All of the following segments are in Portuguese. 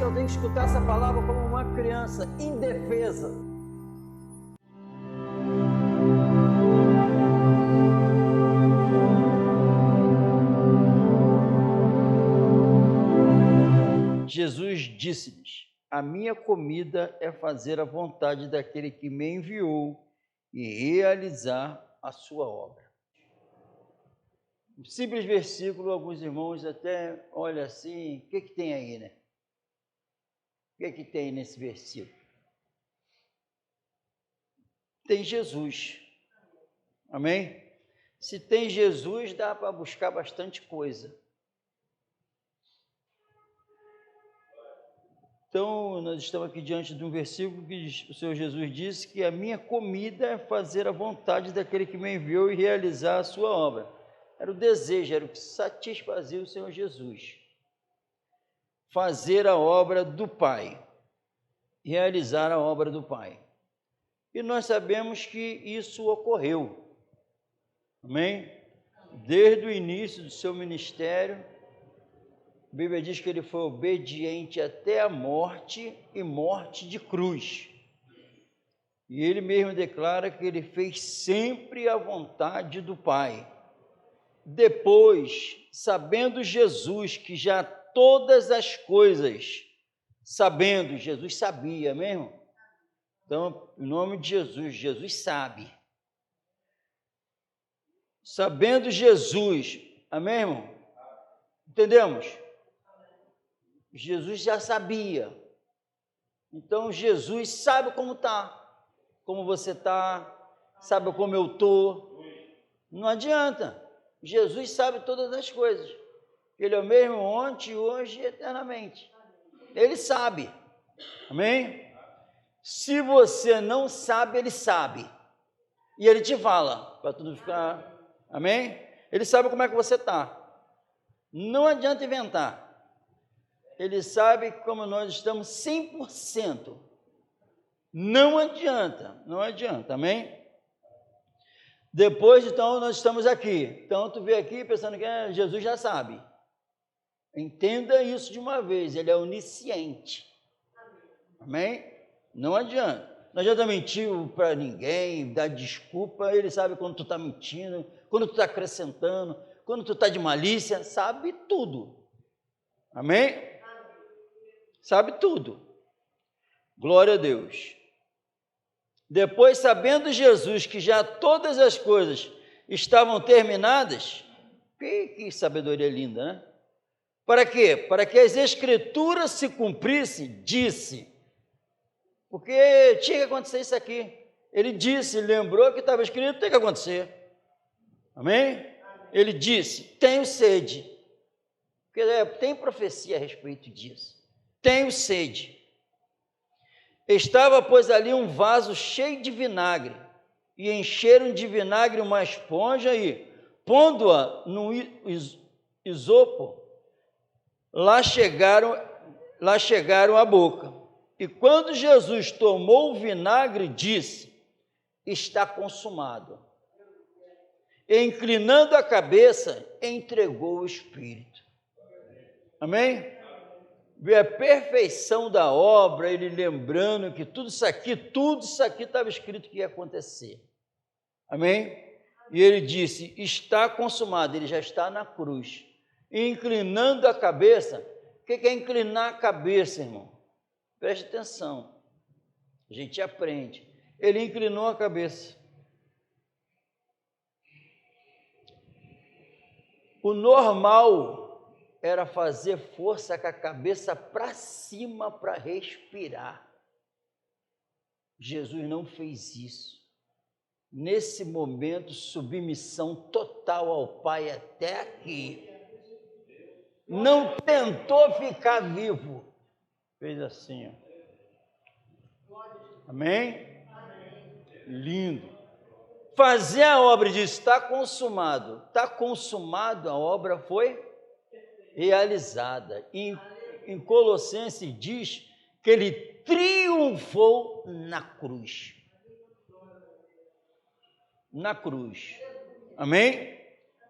só tem que escutar essa palavra como uma criança indefesa. Jesus disse-lhes: a minha comida é fazer a vontade daquele que me enviou e realizar a sua obra. Um simples versículo, alguns irmãos até olham assim, o que tem aí, né? O que tem nesse versículo? Tem Jesus. Amém? Se tem Jesus, dá para buscar bastante coisa. Então, nós estamos aqui diante de um versículo que o Senhor Jesus disse que a minha comida é fazer a vontade daquele que me enviou e realizar a sua obra. Era o desejo, era o que satisfazia o Senhor Jesus. Fazer a obra do Pai, realizar a obra do Pai. E nós sabemos que isso ocorreu. Amém? Desde o início do seu ministério, a Bíblia diz que ele foi obediente até a morte e morte de cruz. E ele mesmo declara que ele fez sempre a vontade do Pai. Depois, sabendo Jesus que já todas as coisas, Jesus sabia mesmo. Então, em nome de Jesus, Jesus sabe. Sabendo Jesus, amém, irmão? Entendemos? Jesus já sabia. Então, Jesus sabe como está, como você está, sabe como eu estou. Não adianta. Jesus sabe todas as coisas. Ele é o mesmo ontem, hoje e eternamente. Ele sabe. Amém? Se você não sabe, ele sabe. E ele te fala, para tudo ficar... Amém? Ele sabe como é que você está. Não adianta inventar. Ele sabe como nós estamos 100%. Não adianta, amém? Depois, então, nós estamos aqui. Então, tu vê aqui pensando que Jesus já sabe. Entenda isso de uma vez, ele é onisciente. Amém? Não adianta. Não adianta mentir para ninguém, dar desculpa, ele sabe quando tu está mentindo, quando tu está acrescentando, quando tu está de malícia, sabe tudo. Amém? Sabe tudo. Glória a Deus. Depois, sabendo Jesus que já todas as coisas estavam terminadas, que sabedoria linda, né? Para quê? Para que as Escrituras se cumprissem, disse. Porque tinha que acontecer isso aqui. Ele disse, lembrou que estava escrito, tem que acontecer. Amém? Ele disse, tenho sede. Porque tem profecia a respeito disso. Tenho sede. Estava, pois, ali um vaso cheio de vinagre, e encheram de vinagre uma esponja e, pondo-a no isopo, lá chegaram à boca. E quando Jesus tomou o vinagre, disse, está consumado. E, inclinando a cabeça, entregou o Espírito. Amém? Vê a perfeição da obra, ele lembrando que tudo isso aqui estava escrito que ia acontecer. Amém? E ele disse, está consumado, ele já está na cruz. E inclinando a cabeça, o que é inclinar a cabeça, irmão? Preste atenção, a gente aprende. Ele inclinou a cabeça. O normal era fazer força com a cabeça para cima para respirar. Jesus não fez isso. Nesse momento, submissão total ao Pai até aqui. Não tentou ficar vivo. Fez assim, ó. Amém? Lindo. Fazer a obra de está consumado. Está consumado, a obra foi realizada. Em Colossenses diz que ele triunfou na cruz. Na cruz. Amém?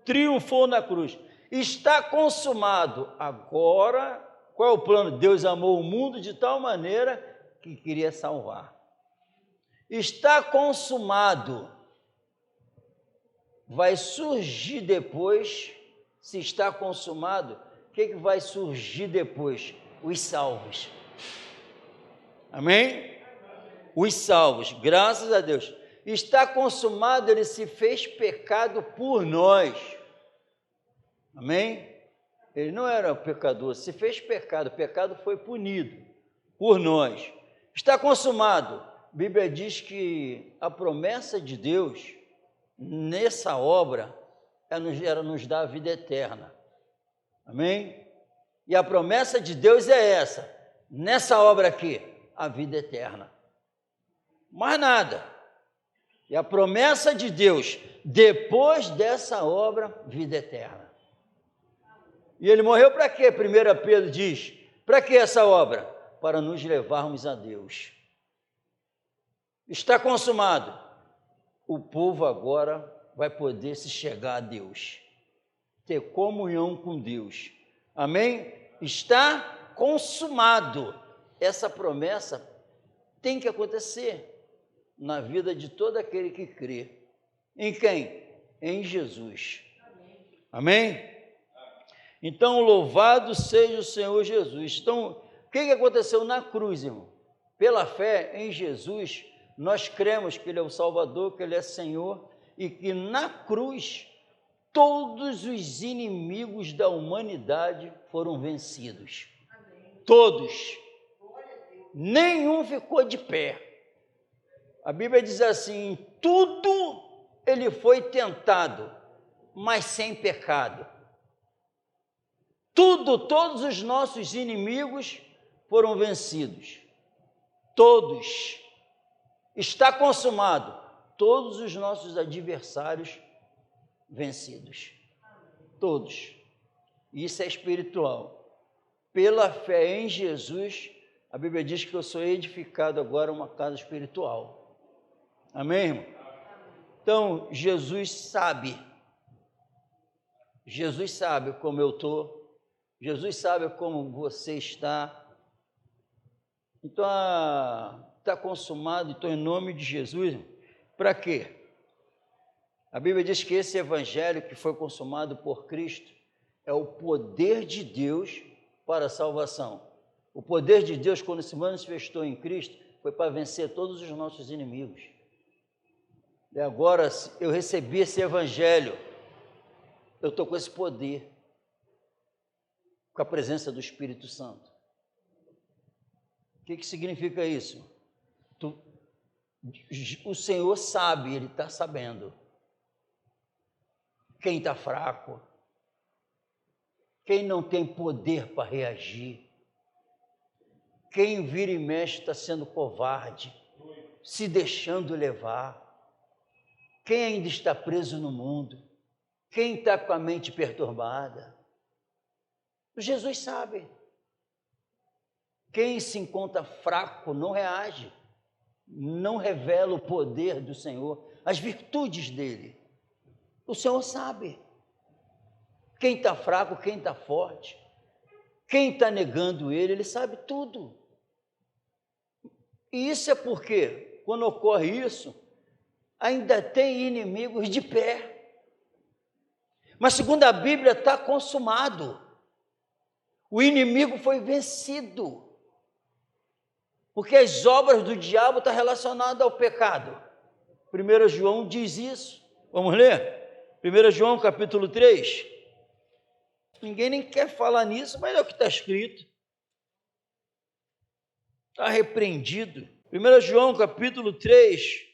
Triunfou na cruz. Está consumado. Agora Qual é o plano? Deus amou o mundo de tal maneira que queria salvar. Está consumado. Vai surgir depois, se está consumado, o que vai surgir depois? Os salvos. Amém? Os salvos, graças a Deus. Está consumado, ele se fez pecado por nós. Amém? Ele não era pecador, se fez pecado, o pecado foi punido por nós. Está consumado. A Bíblia diz que a promessa de Deus nessa obra era nos dar a vida eterna. Amém? E a promessa de Deus é essa, nessa obra aqui, a vida eterna. Mais nada. E a promessa de Deus, depois dessa obra, vida eterna. E ele morreu para quê? 1 Pedro diz, para que essa obra? Para nos levarmos a Deus. Está consumado. O povo agora vai poder se chegar a Deus, ter comunhão com Deus. Amém? Está consumado. Essa promessa tem que acontecer na vida de todo aquele que crê. Em quem? Em Jesus. Amém? Então, louvado seja o Senhor Jesus. Então, o que aconteceu na cruz, irmão? Pela fé em Jesus, nós cremos que Ele é o Salvador, que Ele é Senhor, e que na cruz todos os inimigos da humanidade foram vencidos. Amém. Todos. Nenhum ficou de pé. A Bíblia diz assim, tudo ele foi tentado, mas sem pecado. Todos os nossos inimigos foram vencidos. Todos. Está consumado. Todos os nossos adversários vencidos. Todos. Isso é espiritual. Pela fé em Jesus, a Bíblia diz que eu sou edificado agora uma casa espiritual. Amém, irmão? Então, Jesus sabe. Jesus sabe como eu estou. Jesus sabe como você está. Então, está consumado. Então, em nome de Jesus, para quê? A Bíblia diz que esse evangelho que foi consumado por Cristo é o poder de Deus para a salvação. O poder de Deus, quando se manifestou em Cristo, foi para vencer todos os nossos inimigos. E agora eu recebi esse evangelho, eu estou com esse poder, com a presença do Espírito Santo. O que significa isso? O Senhor sabe, Ele está sabendo. Quem está fraco, quem não tem poder para reagir, quem vira e mexe está sendo covarde, se deixando levar, quem ainda está preso no mundo, quem está com a mente perturbada. Jesus sabe. Quem se encontra fraco não reage, não revela o poder do Senhor, as virtudes dele. O Senhor sabe. Quem está fraco, quem está forte, quem está negando ele, ele sabe tudo. E isso é porque, quando ocorre isso, ainda tem inimigos de pé. Mas segundo a Bíblia, está consumado. O inimigo foi vencido. Porque as obras do diabo estão relacionadas ao pecado. 1 João diz isso. Vamos ler? 1 João capítulo 3. Ninguém nem quer falar nisso, mas é o que está escrito. Está repreendido. 1 João capítulo 3,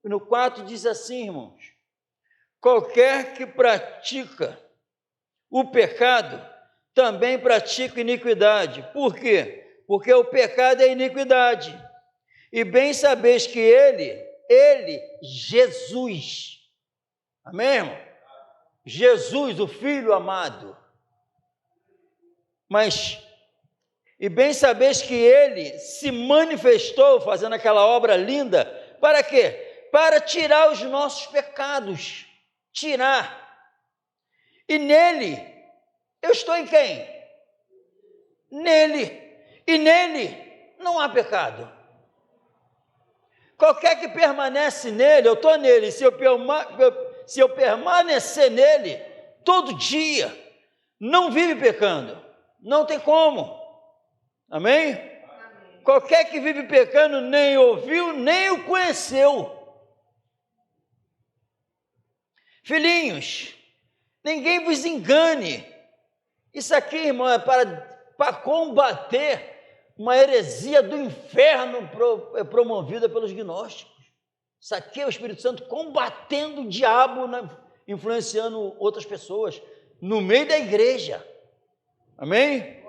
no 4 diz assim, irmãos: qualquer que pratica o pecado, também pratica iniquidade. Por quê? Porque o pecado é iniquidade. E bem sabeis que ele, Jesus, amém, irmão? Jesus, o Filho amado. E bem sabeis que ele se manifestou fazendo aquela obra linda, para quê? Para tirar os nossos pecados, tirar. E nele, eu estou em quem? nele, e nele não há pecado. Qualquer que permanece nele, eu estou nele, se eu permanecer nele todo dia, não vive pecando, não tem como, amém? Amém. Qualquer que vive pecando nem ouviu, nem o conheceu. Filhinhos, ninguém vos engane. Isso aqui, irmão, é para combater uma heresia do inferno promovida pelos gnósticos. Isso aqui é o Espírito Santo combatendo o diabo, influenciando outras pessoas no meio da igreja. Amém?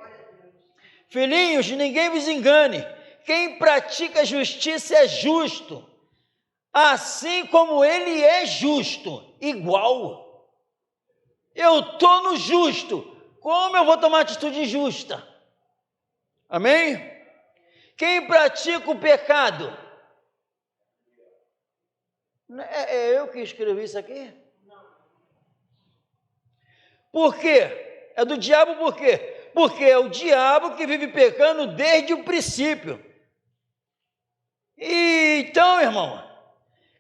Filhinhos, ninguém vos engane. Quem pratica justiça é justo, assim como ele é justo, igual. Eu estou no justo, como eu vou tomar atitude injusta? Amém? Quem pratica o pecado, é eu que escrevi isso aqui? Por quê? É do diabo por quê? Porque é o diabo que vive pecando desde o princípio. E então, irmão,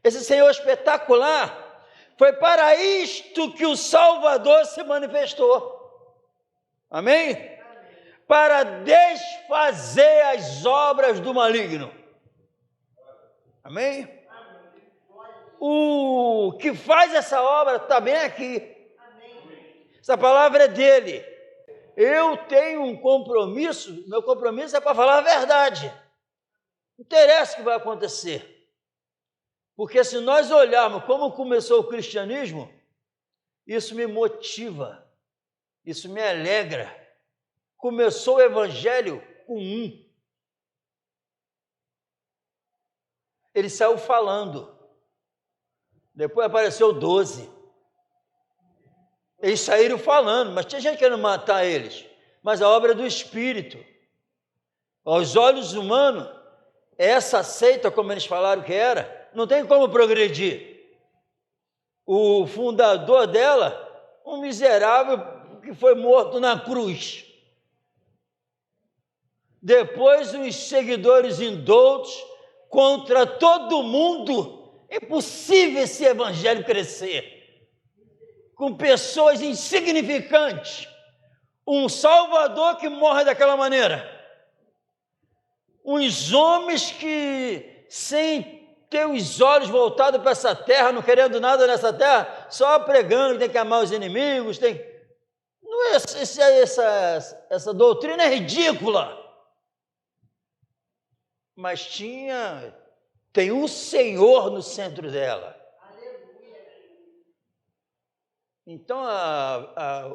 esse Senhor espetacular, foi para isto que o Salvador se manifestou. Amém? Para desfazer as obras do maligno. Amém? O que faz essa obra está bem aqui. Essa palavra é dele. Eu tenho um compromisso, meu compromisso é para falar a verdade. Não interessa o que vai acontecer. Porque se nós olharmos como começou o cristianismo, isso me motiva, isso me alegra. Começou o evangelho com um. Ele saiu falando. Depois apareceu 12. Eles saíram falando, mas tinha gente querendo matar eles. Mas a obra é do Espírito. Aos olhos humanos, essa seita, como eles falaram que era, não tem como progredir. O fundador dela, um miserável que foi morto na cruz. Depois, os seguidores indoutos contra todo mundo. É impossível esse evangelho crescer com pessoas insignificantes. Um Salvador que morre daquela maneira. Uns homens que, sem ter os olhos voltados para essa terra, não querendo nada nessa terra, só pregando que tem que amar os inimigos, Não é essa doutrina é ridícula. Mas tem um Senhor no centro dela. Então,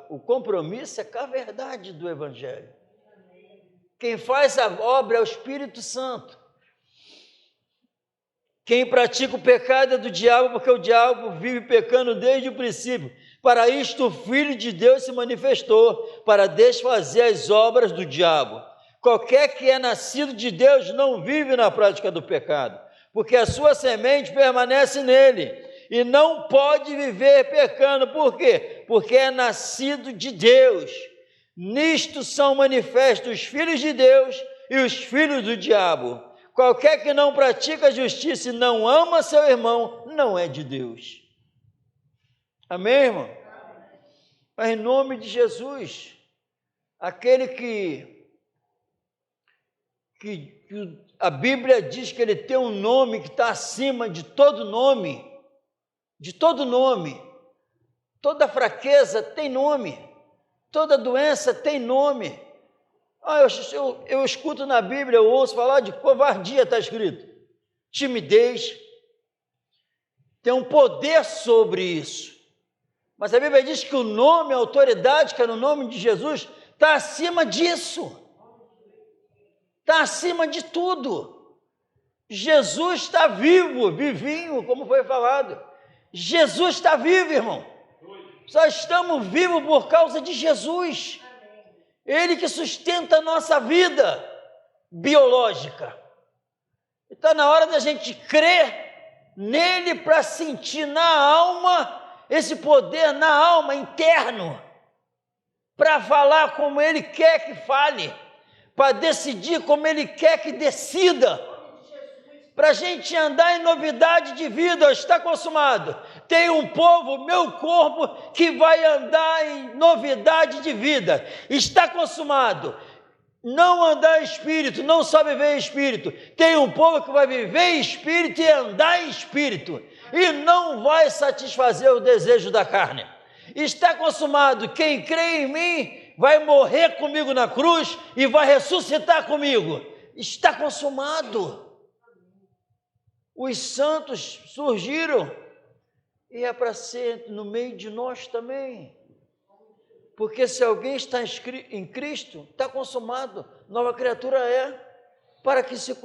o compromisso é com a verdade do Evangelho. Quem faz a obra é o Espírito Santo. Quem pratica o pecado é do diabo, porque o diabo vive pecando desde o princípio. Para isto o Filho de Deus se manifestou, para desfazer as obras do diabo. Qualquer que é nascido de Deus não vive na prática do pecado, porque a sua semente permanece nele. E não pode viver pecando. Por quê? Porque é nascido de Deus. Nisto são manifestos os filhos de Deus e os filhos do diabo. Qualquer que não pratica a justiça e não ama seu irmão, não é de Deus. Amém, irmão? Mas em nome de Jesus, aquele que a Bíblia diz que ele tem um nome que está acima de todo nome, toda fraqueza tem nome, toda doença tem nome. Eu escuto na Bíblia, eu ouço falar de covardia, está escrito, timidez, tem um poder sobre isso, mas a Bíblia diz que o nome, a autoridade que é no nome de Jesus, está acima disso, está acima de tudo. Jesus está vivo, vivinho, como foi falado. Jesus está vivo, irmão. Só estamos vivos por causa de Jesus. Ele que sustenta a nossa vida biológica. Está na hora da gente crer nele para sentir na alma, esse poder na alma interno, para falar como ele quer que fale, para decidir como Ele quer que decida. Para a gente andar em novidade de vida, está consumado. Tem um povo, meu corpo, que vai andar em novidade de vida. Está consumado. Não andar em espírito, não só viver em espírito. Tem um povo que vai viver em espírito e andar em espírito. E não vai satisfazer o desejo da carne. Está consumado. Quem crê em mim vai morrer comigo na cruz e vai ressuscitar comigo. Está consumado. Os santos surgiram e é para ser no meio de nós também. Porque se alguém está em Cristo, está consumado, nova criatura é, para que se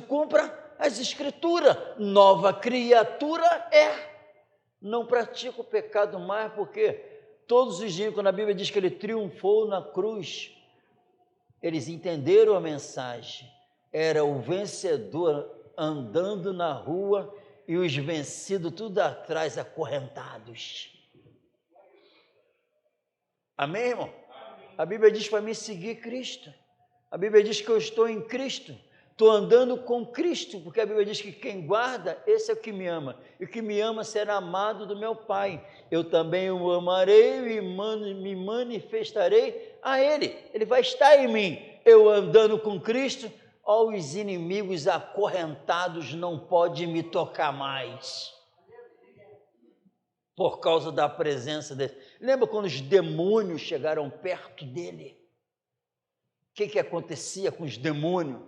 cumpra as Escrituras, nova criatura é. Não pratica o pecado mais, porque todos os dias, quando a Bíblia diz que ele triunfou na cruz, eles entenderam a mensagem, era o vencedor andando na rua e os vencidos tudo atrás, acorrentados. Amém, irmão? A Bíblia diz para mim seguir Cristo. A Bíblia diz que eu estou em Cristo, estou andando com Cristo, porque a Bíblia diz que quem guarda, esse é o que me ama, e o que me ama será amado do meu Pai. Eu também o amarei e me manifestarei a Ele. Ele vai estar em mim. Eu andando com Cristo, os inimigos acorrentados não podem me tocar mais, por causa da presença dele. Lembra quando os demônios chegaram perto dele? O que acontecia com os demônios?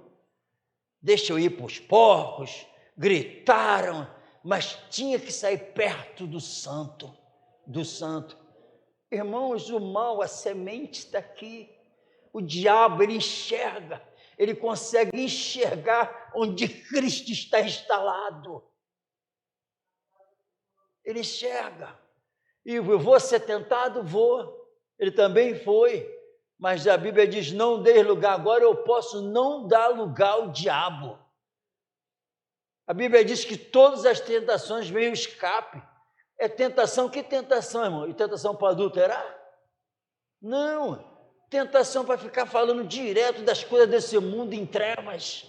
Deixa eu ir para os porcos, gritaram, mas tinha que sair perto do santo, Irmãos, o mal, a semente está aqui. O diabo, ele enxerga, ele consegue enxergar onde Cristo está instalado. Ele enxerga. E eu vou ser tentado? Vou. Ele também foi. Mas a Bíblia diz, não dê lugar. Agora eu posso não dar lugar ao diabo. A Bíblia diz que todas as tentações vêm o escape. É tentação, que tentação, irmão? E tentação para adulterar? Não. Tentação para ficar falando direto das coisas desse mundo em trevas.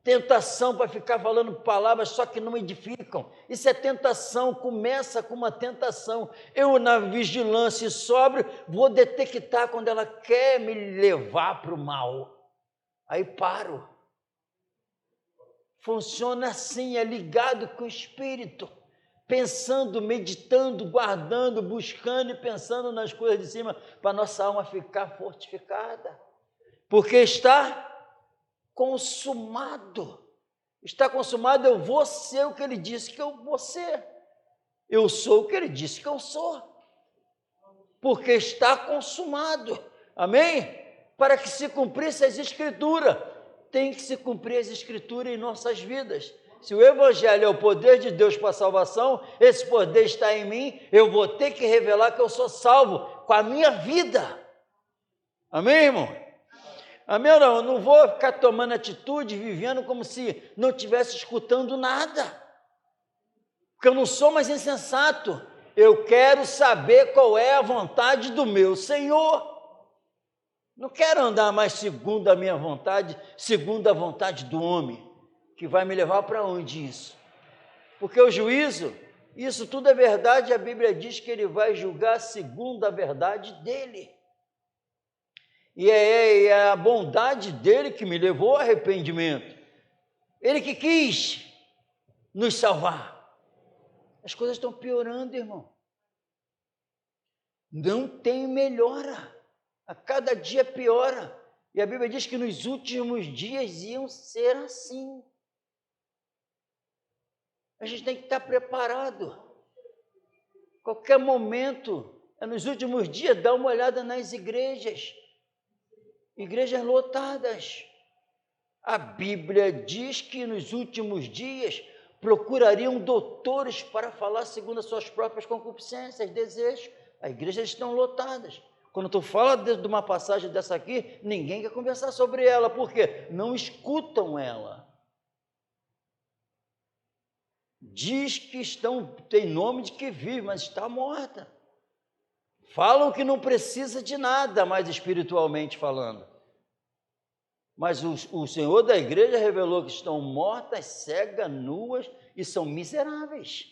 Tentação para ficar falando palavras só que não edificam. Isso é tentação, começa com uma tentação. Eu, na vigilância e sóbrio, vou detectar quando ela quer me levar para o mal. Aí paro. Funciona assim, é ligado com o Espírito. Pensando, meditando, guardando, buscando e pensando nas coisas de cima, para nossa alma ficar fortificada. Porque está consumado. Está consumado, eu vou ser o que ele disse que eu vou ser. Eu sou o que ele disse que eu sou. Porque está consumado. Amém? Para que se cumprisse as Escrituras. Tem que se cumprir as Escrituras em nossas vidas. Se o Evangelho é o poder de Deus para a salvação, esse poder está em mim, eu vou ter que revelar que eu sou salvo com a minha vida. Amém, irmão? Amém ou não? Eu não vou ficar tomando atitude, vivendo como se não estivesse escutando nada. Porque eu não sou mais insensato. Eu quero saber qual é a vontade do meu Senhor. Não quero andar mais segundo a minha vontade, segundo a vontade do homem, que vai me levar para onde isso? Porque o juízo, isso tudo é verdade, a Bíblia diz que ele vai julgar segundo a verdade dele. E é a bondade dele que me levou ao arrependimento. Ele que quis nos salvar. As coisas estão piorando, irmão. Não tem melhora. A cada dia piora. E a Bíblia diz que nos últimos dias iam ser assim. A gente tem que estar preparado. Qualquer momento, nos últimos dias, dá uma olhada nas igrejas. Igrejas lotadas. A Bíblia diz que nos últimos dias procurariam doutores para falar segundo as suas próprias concupiscências, desejos. As igrejas estão lotadas. Quando tu fala de uma passagem dessa aqui, ninguém quer conversar sobre ela, por quê? Não escutam ela. Diz que tem nome de que vive, mas está morta. Falam que não precisa de nada mais espiritualmente falando. Mas o Senhor da igreja revelou que estão mortas, cegas, nuas e são miseráveis.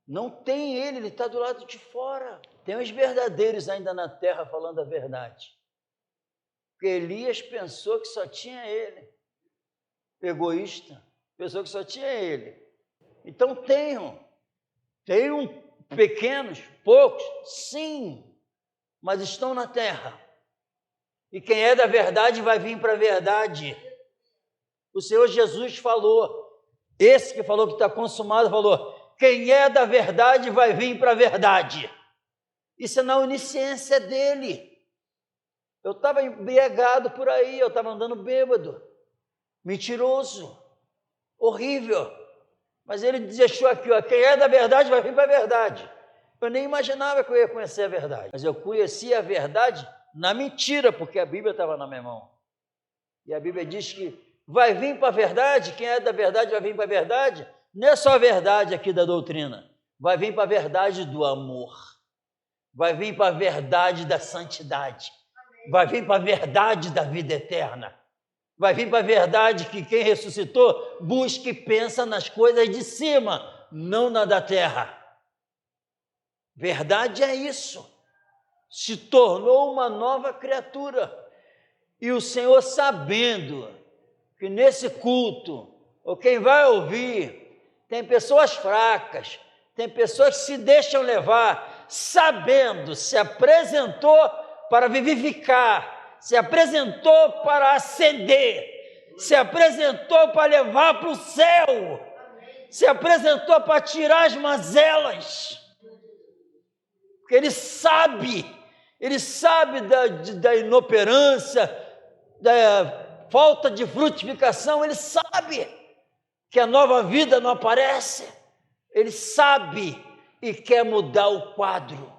Não tem ele está do lado de fora. Tem os verdadeiros ainda na terra falando a verdade. Porque Elias pensou que só tinha ele. Egoísta, pensou que só tinha ele. Então tenham pequenos, poucos, sim, mas estão na terra. E quem é da verdade vai vir para a verdade. O Senhor Jesus falou, esse que falou que está consumado, falou, quem é da verdade vai vir para a verdade. Isso é na onisciência dele. Eu estava embriagado por aí, eu estava andando bêbado, mentiroso, horrível. Mas ele deixou aqui, ó, quem é da verdade vai vir para a verdade. Eu nem imaginava que eu ia conhecer a verdade, mas eu conheci a verdade na mentira, porque a Bíblia estava na minha mão. E a Bíblia diz que vai vir para a verdade, quem é da verdade vai vir para a verdade. Não é só a verdade aqui da doutrina, vai vir para a verdade do amor, vai vir para a verdade da santidade, vai vir para a verdade da vida eterna, vai vir para a verdade que quem ressuscitou busca e pensa nas coisas de cima, não na da terra. Verdade é isso. Se tornou uma nova criatura. E o Senhor, sabendo que nesse culto, ou quem vai ouvir, tem pessoas fracas, tem pessoas que se deixam levar, sabendo, se apresentou para vivificar, se apresentou para ascender, se apresentou para levar para o céu, se apresentou para tirar as mazelas, porque ele sabe da inoperância, da falta de frutificação, ele sabe que a nova vida não aparece, ele sabe e quer mudar o quadro,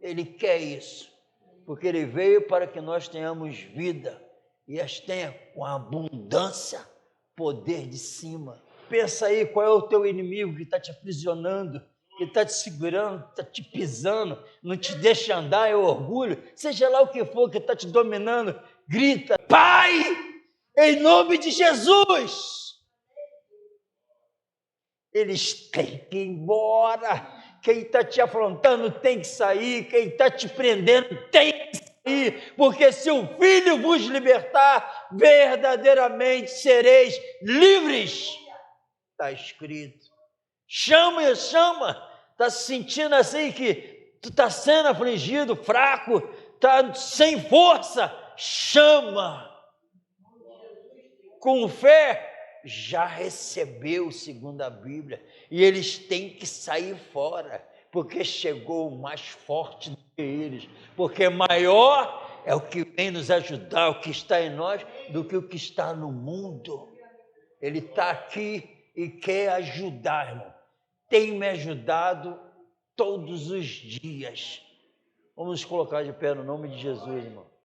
ele quer isso, porque ele veio para que nós tenhamos vida e as tenha com abundância, poder de cima. Pensa aí qual é o teu inimigo que está te aprisionando, que está te segurando, está te pisando, não te deixa andar, é orgulho, seja lá o que for que está te dominando, grita, Pai, em nome de Jesus, eles têm que ir embora, quem está te afrontando tem que sair, quem está te prendendo tem que sair, porque se o Filho vos libertar, verdadeiramente sereis livres, está escrito. Chama, está se sentindo assim que tu está sendo afligido, fraco, está sem força, chama, com fé, já recebeu, segundo a Bíblia, e eles têm que sair fora, porque chegou o mais forte do que eles, porque maior é o que vem nos ajudar, o que está em nós, do que o que está no mundo. Ele está aqui e quer ajudar, irmão. Tem me ajudado todos os dias. Vamos nos colocar de pé no nome de Jesus, irmão.